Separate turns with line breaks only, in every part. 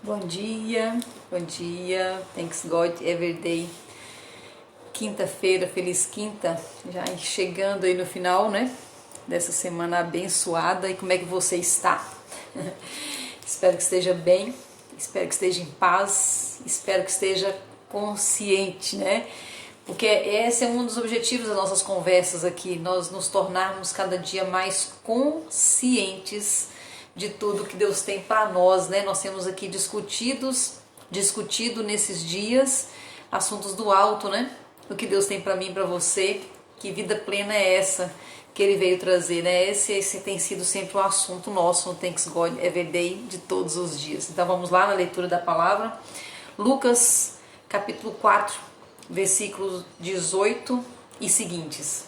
Bom dia, thanks God every day. Quinta-feira, feliz quinta, já chegando aí no final, né, dessa semana abençoada. E como é que você está? Espero que esteja bem, espero que esteja em paz, espero que esteja consciente, né? Porque esse é um dos objetivos das nossas conversas aqui, nós nos tornarmos cada dia mais conscientes de tudo que Deus tem para nós, né? Nós temos aqui discutido nesses dias assuntos do alto, né? O que Deus tem para mim e para você, que vida plena é essa que Ele veio trazer, né? Esse tem sido sempre o assunto nosso no Thanks God Every Day de todos os dias. Então vamos lá na leitura da palavra. Lucas capítulo 4, versículos 18 e seguintes.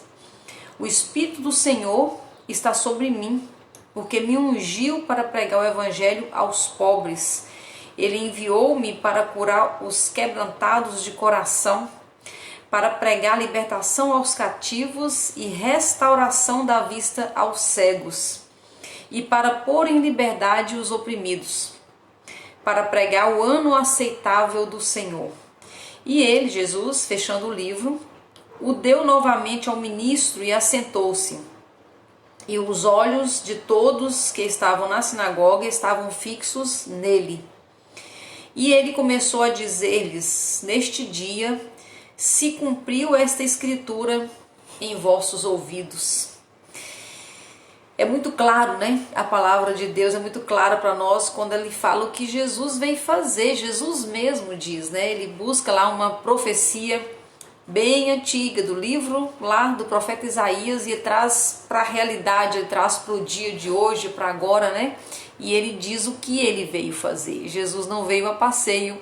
O Espírito do Senhor está sobre mim, porque me ungiu para pregar o evangelho aos pobres. Ele enviou-me para curar os quebrantados de coração, para pregar libertação aos cativos e restauração da vista aos cegos, e para pôr em liberdade os oprimidos, para pregar o ano aceitável do Senhor. E ele, Jesus, fechando o livro, o deu novamente ao ministro e assentou-se. E os olhos de todos que estavam na sinagoga estavam fixos nele. E ele começou a dizer-lhes: neste dia se cumpriu esta escritura em vossos ouvidos. É muito claro, né? A palavra de Deus é muito clara para nós quando ele fala o que Jesus veio fazer. Jesus mesmo diz, né? Ele busca lá uma profecia bem antiga do livro lá do profeta Isaías e traz para a realidade, ele traz para o dia de hoje, para agora, né? E ele diz o que ele veio fazer. Jesus não veio a passeio.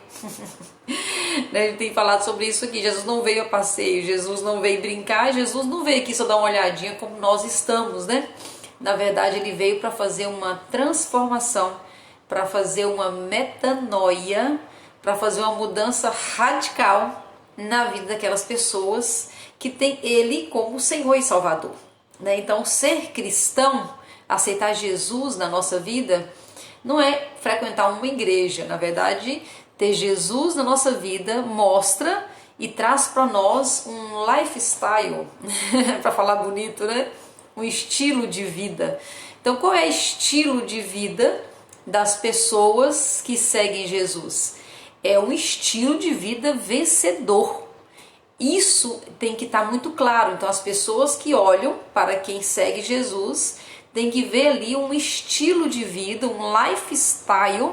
Ele tem falado sobre isso aqui. Jesus não veio a passeio, Jesus não veio brincar, Jesus não veio aqui só dar uma olhadinha como nós estamos, né? Na verdade, ele veio para fazer uma transformação, para fazer uma metanoia, para fazer uma mudança radical na vida daquelas pessoas que tem Ele como Senhor e Salvador, né? Então, ser cristão, aceitar Jesus na nossa vida, não é frequentar uma igreja. Na verdade, ter Jesus na nossa vida mostra e traz para nós um lifestyle, para falar bonito, né? Um estilo de vida. Então, qual é o estilo de vida das pessoas que seguem Jesus? É um estilo de vida vencedor. Isso tem que estar muito claro. Então, as pessoas que olham para quem segue Jesus tem que ver ali um estilo de vida, um lifestyle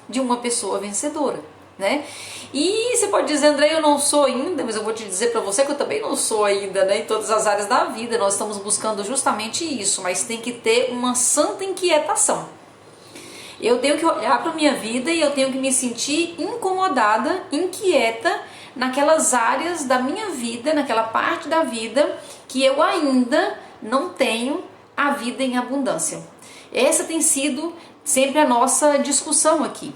de uma pessoa vencedora, né? E você pode dizer: André, eu não sou ainda, mas eu vou te dizer para você que eu também não sou ainda, né? Em todas as áreas da vida nós estamos buscando justamente isso, mas tem que ter uma santa inquietação. Eu tenho que olhar para a minha vida e eu tenho que me sentir incomodada, inquieta naquelas áreas da minha vida, naquela parte da vida que eu ainda não tenho a vida em abundância. Essa tem sido sempre a nossa discussão aqui.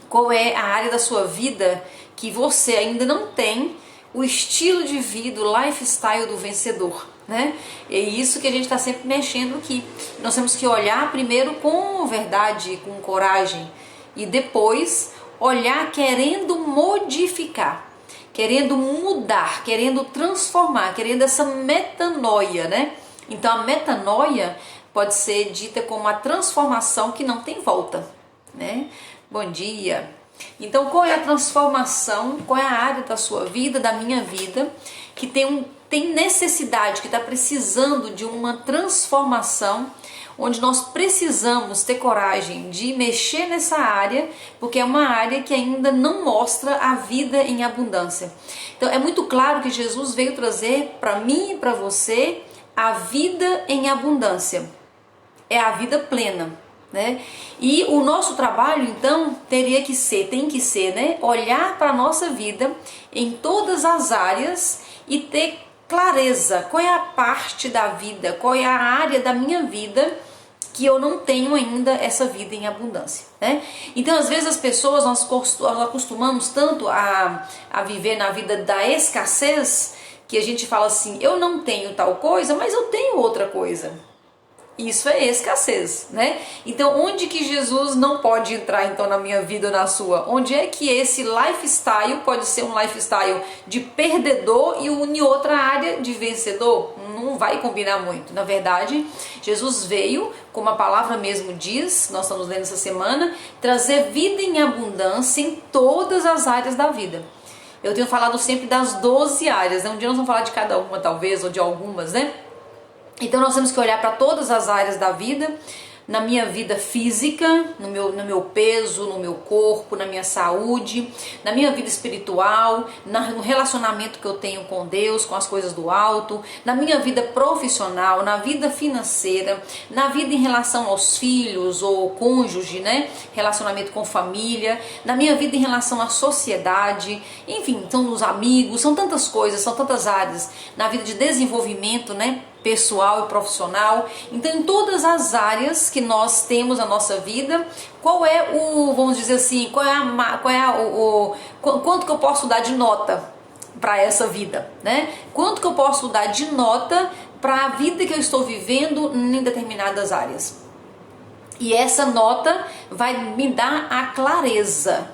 Qual é a área da sua vida que você ainda não tem o estilo de vida, o lifestyle do vencedor, né? É isso que a gente está sempre mexendo aqui. Nós temos que olhar primeiro com verdade, com coragem, e depois olhar querendo modificar, querendo mudar, querendo transformar, querendo essa metanoia, né? Então a metanoia pode ser dita como a transformação que não tem volta, né? Bom dia! Então, qual é a transformação, qual é a área da sua vida, da minha vida, que tem necessidade, que está precisando de uma transformação, onde nós precisamos ter coragem de mexer nessa área, porque é uma área que ainda não mostra a vida em abundância. Então, é muito claro que Jesus veio trazer para mim e para você a vida em abundância, é a vida plena, né? E o nosso trabalho então tem que ser, né? Olhar para a nossa vida em todas as áreas e ter clareza, qual é a parte da vida, qual é a área da minha vida que eu não tenho ainda essa vida em abundância, né? Então, às vezes as pessoas, nós acostumamos tanto a viver na vida da escassez, que a gente fala assim: eu não tenho tal coisa, mas eu tenho outra coisa. Isso é escassez, né? Então, onde que Jesus não pode entrar então na minha vida ou na sua? Onde é que esse lifestyle pode ser um lifestyle de perdedor e em outra área de vencedor? Não vai combinar muito. Na verdade, Jesus veio, como a palavra mesmo diz, nós estamos lendo essa semana, trazer vida em abundância em todas as áreas da vida. Eu tenho falado sempre das 12 áreas, né? Um dia nós vamos falar de cada uma, talvez, ou de algumas, né? Então nós temos que olhar para todas as áreas da vida, na minha vida física, no meu peso, no meu corpo, na minha saúde, na minha vida espiritual, no relacionamento que eu tenho com Deus, com as coisas do alto, na minha vida profissional, na vida financeira, na vida em relação aos filhos ou cônjuge, né? Relacionamento com família, na minha vida em relação à sociedade, enfim, são os amigos, são tantas coisas, são tantas áreas, na vida de desenvolvimento, né? Pessoal e profissional. Então, em todas as áreas que nós temos na nossa vida, qual é o, vamos dizer assim, quanto que eu posso dar de nota para essa vida, né? Quanto que eu posso dar de nota para a vida que eu estou vivendo em determinadas áreas? E essa nota vai me dar a clareza,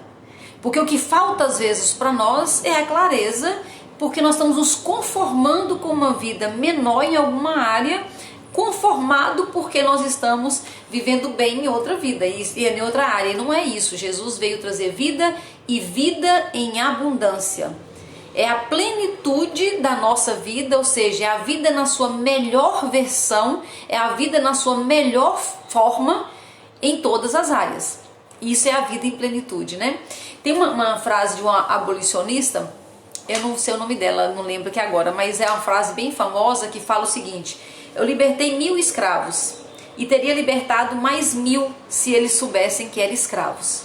porque o que falta às vezes para nós é a clareza, porque nós estamos nos conformando com uma vida menor em alguma área, conformado porque nós estamos vivendo bem em outra vida e em outra área. E não é isso. Jesus veio trazer vida e vida em abundância. É a plenitude da nossa vida, ou seja, é a vida na sua melhor versão, é a vida na sua melhor forma em todas as áreas. Isso é a vida em plenitude, né? Tem uma frase de uma abolicionista, eu não sei o nome dela, não lembro aqui agora, mas é uma frase bem famosa que fala o seguinte: eu libertei 1000 escravos e teria libertado mais 1000 se eles soubessem que eram escravos.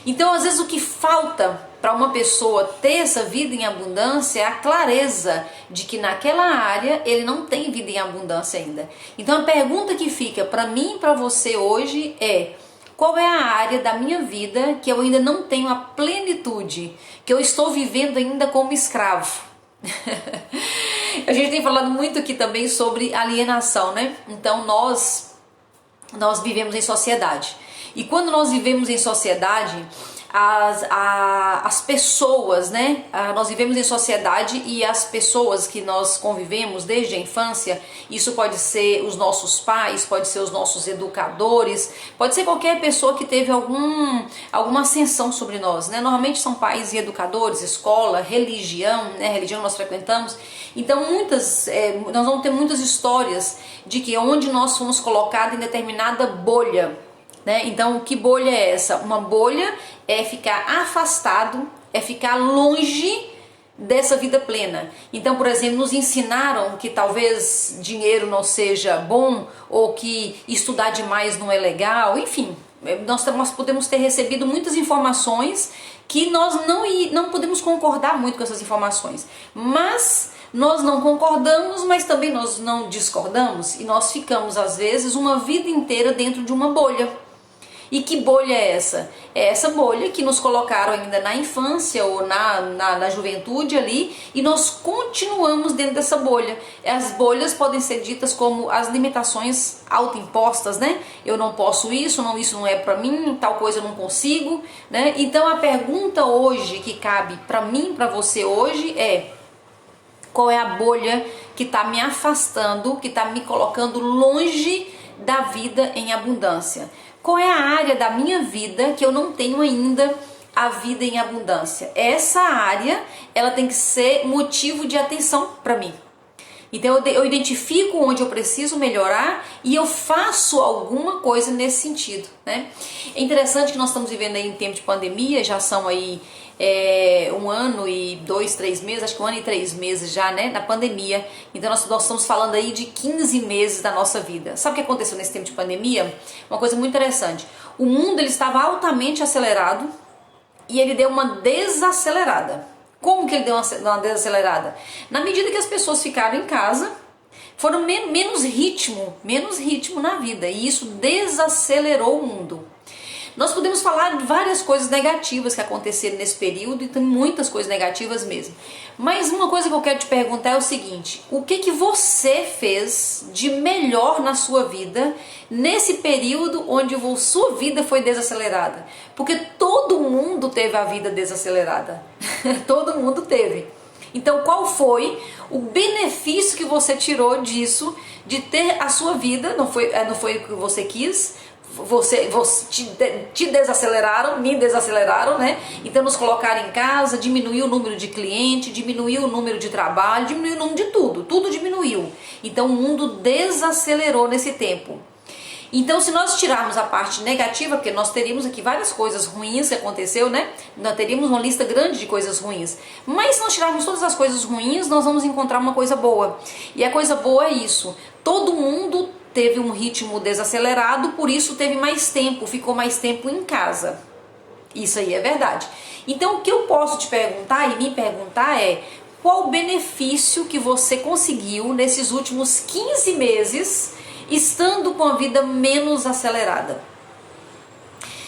Então, às vezes, o que falta para uma pessoa ter essa vida em abundância é a clareza de que naquela área ele não tem vida em abundância ainda. Então, a pergunta que fica para mim e para você hoje é: qual é a área da minha vida que eu ainda não tenho a plenitude, que eu estou vivendo ainda como escravo? A gente tem falado muito aqui também sobre alienação, né? Então nós vivemos em sociedade. E quando nós vivemos em sociedade, as pessoas, né? Nós vivemos em sociedade e as pessoas que nós convivemos desde a infância, isso pode ser os nossos pais, pode ser os nossos educadores, pode ser qualquer pessoa que teve alguma ascensão sobre nós, né? Normalmente são pais e educadores, escola, religião, né? Religião nós frequentamos. Então nós vamos ter muitas histórias de que onde nós fomos colocados em determinada bolha, né? Então, que bolha é essa? Uma bolha é ficar afastado, é ficar longe dessa vida plena. Então, por exemplo, nos ensinaram que talvez dinheiro não seja bom, ou que estudar demais não é legal, enfim, nós podemos ter recebido muitas informações que nós não podemos concordar muito com essas informações, mas nós não concordamos, mas também nós não discordamos, e nós ficamos às vezes uma vida inteira dentro de uma bolha. E que bolha é essa? É essa bolha que nos colocaram ainda na infância ou na juventude ali, e nós continuamos dentro dessa bolha. As bolhas podem ser ditas como as limitações autoimpostas, né? Eu não posso isso não é pra mim, tal coisa eu não consigo, né? Então a pergunta hoje que cabe pra mim, pra você hoje é: qual é a bolha que está me afastando, que está me colocando longe da vida em abundância? Qual é a área da minha vida que eu não tenho ainda a vida em abundância? Essa área, ela tem que ser motivo de atenção para mim. Então eu identifico onde eu preciso melhorar e eu faço alguma coisa nesse sentido, né? É interessante que nós estamos vivendo aí em tempo de pandemia, já são aí 1 ano e 2, 3 meses, acho que 1 ano e 3 meses já, né, na pandemia. Então nós estamos falando aí de 15 meses da nossa vida. Sabe o que aconteceu nesse tempo de pandemia? Uma coisa muito interessante. O mundo ele estava altamente acelerado e ele deu uma desacelerada. Como que ele deu uma desacelerada? Na medida que as pessoas ficaram em casa, foram menos ritmo na vida, e isso desacelerou o mundo. Nós podemos falar de várias coisas negativas que aconteceram nesse período, e tem muitas coisas negativas mesmo. Mas uma coisa que eu quero te perguntar é o seguinte: o que você fez de melhor na sua vida nesse período onde a sua vida foi desacelerada? Porque todo mundo teve a vida desacelerada. Todo mundo teve. Então, qual foi o benefício que você tirou disso, de ter a sua vida, não foi o que você quis, te desaceleraram, me desaceleraram, né? Então nos colocaram em casa, diminuiu o número de clientes, diminuiu o número de trabalho, diminuiu o número de tudo diminuiu. Então o mundo desacelerou nesse tempo. Então, se nós tirarmos a parte negativa, porque nós teríamos aqui várias coisas ruins que aconteceu, né? Nós teríamos uma lista grande de coisas ruins. Mas se nós tirarmos todas as coisas ruins, nós vamos encontrar uma coisa boa. E a coisa boa é isso: todo mundo teve um ritmo desacelerado, por isso teve mais tempo, ficou mais tempo em casa. Isso aí é verdade. Então, o que eu posso te perguntar e me perguntar é: qual o benefício que você conseguiu nesses últimos 15 meses estando com a vida menos acelerada?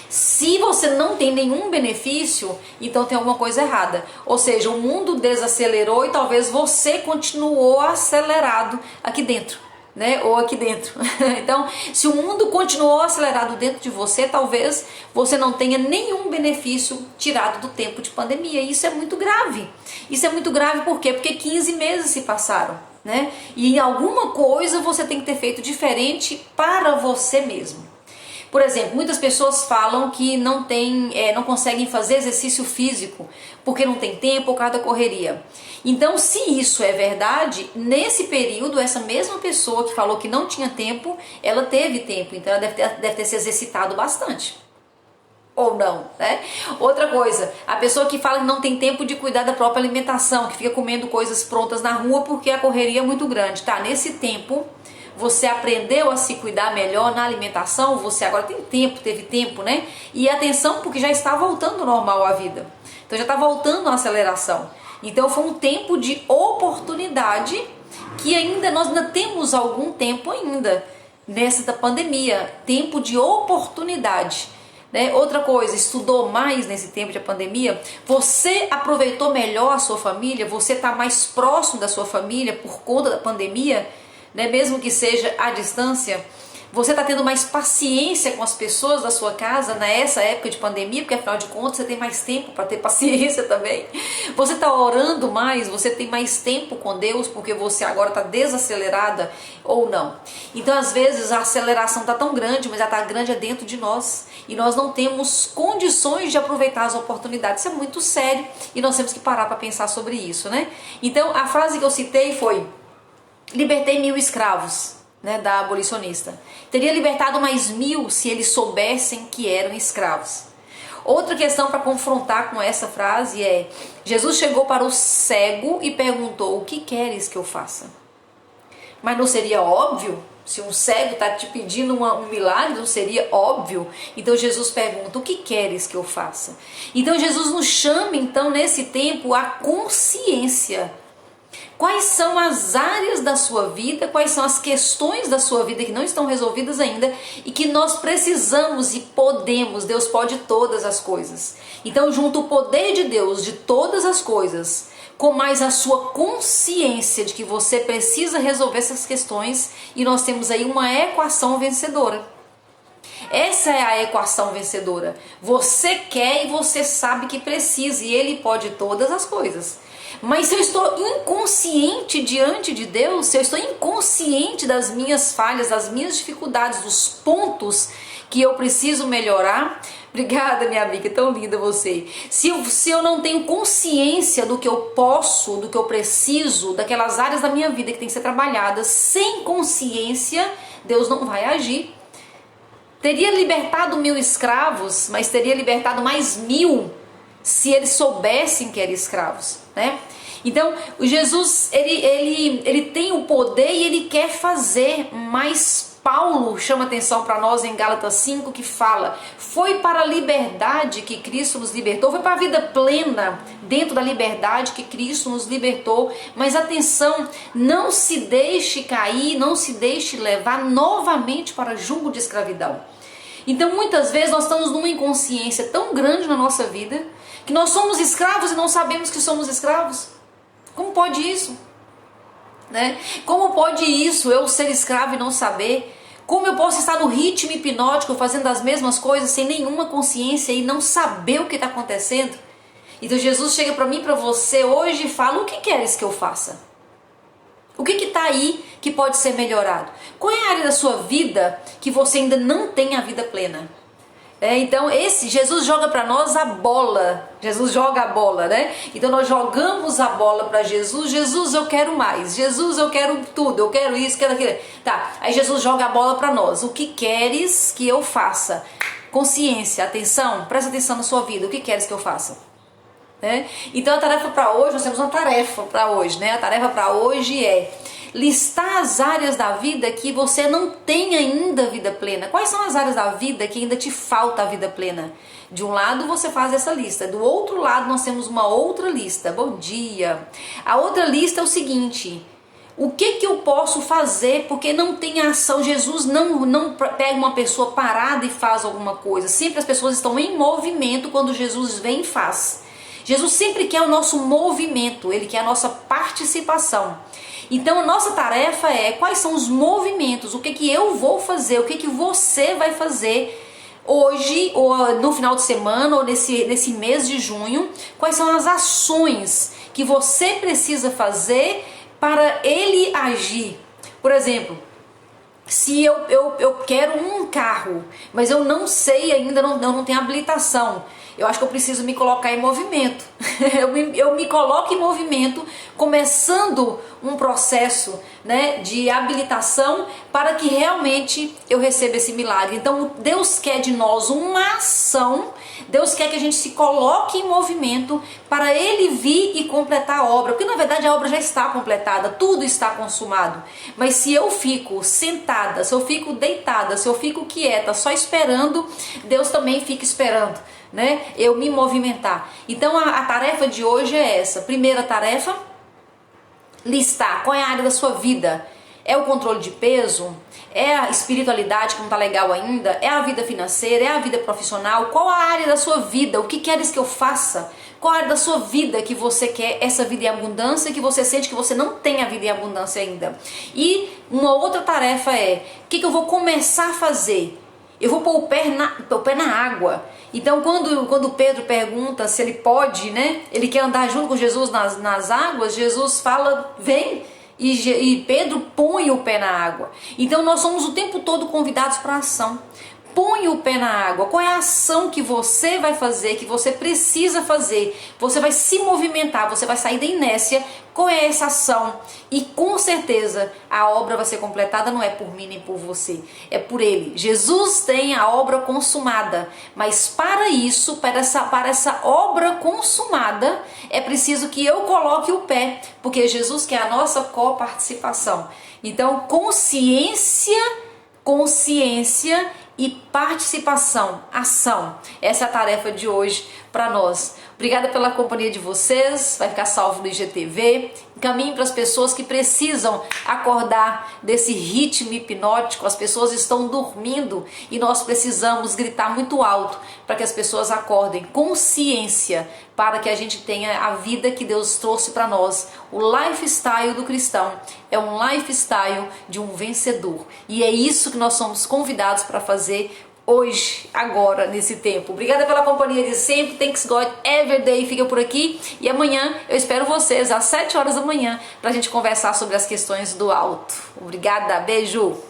Se você não tem nenhum benefício, então tem alguma coisa errada. Ou seja, o mundo desacelerou e talvez você continuou acelerado aqui dentro, né? Ou aqui dentro. Então, se o mundo continuou acelerado dentro de você, talvez você não tenha nenhum benefício tirado do tempo de pandemia. E isso é muito grave. Isso é muito grave por quê? Porque 15 meses se passaram, né? E em alguma coisa você tem que ter feito diferente para você mesmo. Por exemplo, muitas pessoas falam que não conseguem fazer exercício físico porque não tem tempo ou por causa da correria. Então, se isso é verdade, nesse período, essa mesma pessoa que falou que não tinha tempo, ela teve tempo, então ela deve ter se exercitado bastante. Ou não, né? Outra coisa, a pessoa que fala que não tem tempo de cuidar da própria alimentação, que fica comendo coisas prontas na rua porque a correria é muito grande, tá? Nesse tempo, você aprendeu a se cuidar melhor na alimentação, você agora tem tempo, teve tempo, né? E atenção, porque já está voltando normal a vida. Então já está voltando a aceleração. Então foi um tempo de oportunidade que nós ainda temos algum tempo ainda nessa pandemia. Tempo de oportunidade. Né? Outra coisa, estudou mais nesse tempo de pandemia, você aproveitou melhor a sua família, você está mais próximo da sua família por conta da pandemia, né? Mesmo que seja à distância, você está tendo mais paciência com as pessoas da sua casa nessa época de pandemia, porque afinal de contas você tem mais tempo para ter paciência também. Você está orando mais, você tem mais tempo com Deus, porque você agora está desacelerada ou não. Então às vezes a aceleração está tão grande, mas ela está grande dentro de nós, e nós não temos condições de aproveitar as oportunidades. Isso é muito sério e nós temos que parar para pensar sobre isso, né? Então a frase que eu citei foi: libertei 1000 escravos, né, da abolicionista. Teria libertado mais 1000 se eles soubessem que eram escravos. Outra questão para confrontar com essa frase é: Jesus chegou para o cego e perguntou: o que queres que eu faça? Mas não seria óbvio? Se um cego está te pedindo um milagre, não seria óbvio? Então Jesus pergunta: o que queres que eu faça? Então Jesus nos chama, então, nesse tempo, a consciência. Quais são as áreas da sua vida, quais são as questões da sua vida que não estão resolvidas ainda e que nós precisamos e podemos. Deus pode todas as coisas. Então, junto o poder de Deus de todas as coisas, com mais a sua consciência de que você precisa resolver essas questões, e nós temos aí uma equação vencedora. Essa é a equação vencedora. Você quer e você sabe que precisa, e Ele pode todas as coisas. Mas se eu estou inconsciente diante de Deus, se eu estou inconsciente das minhas falhas, das minhas dificuldades, dos pontos que eu preciso melhorar, obrigada, minha amiga, tão linda você. Se eu não tenho consciência do que eu posso, do que eu preciso, daquelas áreas da minha vida que tem que ser trabalhadas, sem consciência, Deus não vai agir. Teria libertado 1000 escravos, mas teria libertado mais 1000 se eles soubessem que eram escravos, né? Então, o Jesus, ele tem o poder e ele quer fazer, mas Paulo chama atenção para nós em Gálatas 5, que fala: foi para a liberdade que Cristo nos libertou, foi para a vida plena dentro da liberdade que Cristo nos libertou. Mas atenção, não se deixe cair, não se deixe levar novamente para julgo de escravidão. Então muitas vezes nós estamos numa inconsciência tão grande na nossa vida que nós somos escravos e não sabemos que somos escravos. Como pode isso? Né? Como pode isso, eu ser escravo e não saber? Como eu posso estar no ritmo hipnótico fazendo as mesmas coisas sem nenhuma consciência e não saber o que está acontecendo? Então Jesus chega para mim e para você hoje e fala: o que queres que eu faça? O que está aí que pode ser melhorado? Qual é a área da sua vida que você ainda não tem a vida plena? Então Jesus joga para nós a bola. Jesus joga a bola, né? Então nós jogamos a bola para Jesus. Jesus, eu quero mais. Jesus, eu quero tudo. Eu quero isso, quero aquilo. Tá, aí Jesus joga a bola para nós. O que queres que eu faça? Consciência, atenção, presta atenção na sua vida. O que queres que eu faça? Então a tarefa para hoje, nós temos uma tarefa para hoje, né? A tarefa para hoje é listar as áreas da vida que você não tem ainda vida plena. Quais são as áreas da vida que ainda te falta a vida plena? De um lado você faz essa lista, do outro lado nós temos uma outra lista. Bom dia! A outra lista é o seguinte: o que eu posso fazer porque não tem ação? Jesus não pega uma pessoa parada e faz alguma coisa. Sempre as pessoas estão em movimento quando Jesus vem e faz. Jesus sempre quer o nosso movimento, Ele quer a nossa participação. Então a nossa tarefa é: quais são os movimentos, o que eu vou fazer, o que você vai fazer hoje, ou no final de semana, ou nesse mês de junho. Quais são as ações que você precisa fazer para Ele agir? Por exemplo, se eu quero um carro, mas eu não sei ainda, não tenho habilitação, eu acho que eu preciso me colocar em movimento. eu me coloco em movimento, começando um processo, né, de habilitação para que realmente eu receba esse milagre. Então Deus quer de nós uma ação. Deus quer que a gente se coloque em movimento para Ele vir e completar a obra. Porque na verdade a obra já está completada, tudo está consumado. Mas se eu fico sentada, se eu fico deitada, se eu fico quieta, só esperando, Deus também fica esperando, né? Eu me movimentar. Então a tarefa de hoje é essa. Primeira tarefa: listar qual é a área da sua vida. É o controle de peso? É a espiritualidade que não está legal ainda? É a vida financeira? É a vida profissional? Qual a área da sua vida? O que queres que eu faça? Qual a área da sua vida que você quer essa vida em abundância, que você sente que você não tem a vida em abundância ainda? E uma outra tarefa é: o que eu vou começar a fazer? Eu vou pôr o pé na água. Então quando Pedro pergunta se ele pode, né? Ele quer andar junto com Jesus nas águas. Jesus fala: vem. E Pedro põe o pé na água. Então nós somos o tempo todo convidados para a ação. Põe o pé na água. Qual é a ação que você vai fazer, que você precisa fazer? Você vai se movimentar, você vai sair da inércia. Qual é essa ação? E com certeza a obra vai ser completada, não é por mim nem por você, é por Ele. Jesus tem a obra consumada, mas para isso, para essa obra consumada, é preciso que eu coloque o pé, porque Jesus quer a nossa coparticipação. Então consciência e participação, ação. Essa é a tarefa de hoje para nós. Obrigada pela companhia de vocês, vai ficar salvo no IGTV. Encaminhe para as pessoas que precisam acordar desse ritmo hipnótico. As pessoas estão dormindo e nós precisamos gritar muito alto para que as pessoas acordem. Consciência, para que a gente tenha a vida que Deus trouxe para nós. O lifestyle do cristão é um lifestyle de um vencedor. E é isso que nós somos convidados para fazer hoje, agora, nesse tempo. Obrigada pela companhia de sempre. Thanks God every day. Fica por aqui. E amanhã eu espero vocês às 7 horas da manhã para a gente conversar sobre as questões do alto. Obrigada. Beijo.